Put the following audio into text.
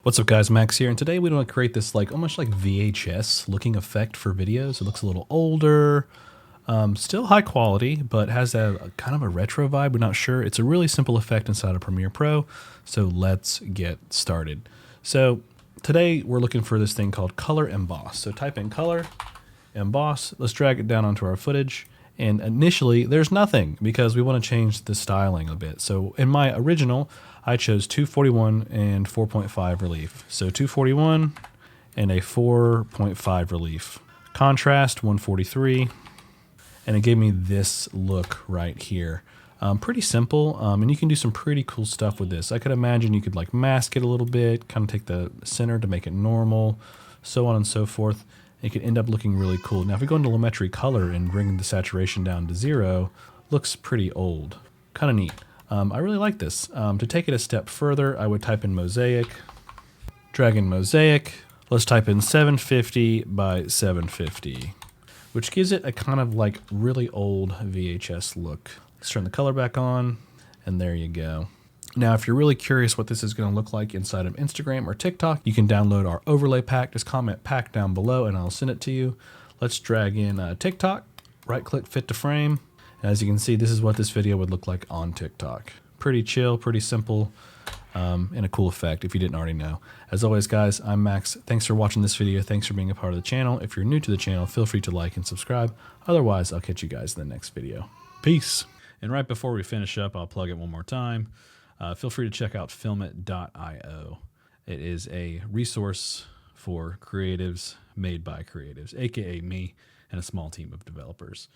What's up guys, Max here, and today we want to create this almost like VHS looking effect for videos. It looks a little older, still high quality, but has a kind of a retro vibe. We're not sure. It's a really simple effect inside of Premiere Pro, so let's get started. So today we're looking for this thing called Color Emboss. So type in Color Emboss, let's drag it down onto our footage. And initially, there's nothing because we want to change the styling a bit. So in my original, I chose 241 and 4.5 relief. So 241 and a 4.5 relief. Contrast 143, and it gave me this look right here. Pretty simple, and you can do some pretty cool stuff with this. I could imagine you could like mask it a little bit, kind of take the center to make it normal, so on and so forth. It could end up looking really cool. Now if we go into Lumetri Color and bring the saturation down to 0, looks pretty old. Kind of neat. I really like this. To take it a step further, I would type in Mosaic, drag in Mosaic. Let's type in 750 by 750, which gives it a kind of like really old VHS look. Let's turn the color back on, and there you go. Now, if you're really curious what this is going to look like inside of Instagram or TikTok, you can download our overlay pack. Just comment pack down below and I'll send it to you. Let's drag in TikTok, right click, fit to frame. As you can see, this is what this video would look like on TikTok. Pretty chill, pretty simple, and a cool effect if you didn't already know. As always, guys, I'm Max. Thanks for watching this video. Thanks for being a part of the channel. If you're new to the channel, feel free to like and subscribe. Otherwise, I'll catch you guys in the next video. Peace. And right before we finish up, I'll plug it one more time. Feel free to check out filmit.io. It is a resource for creatives made by creatives, aka me and a small team of developers.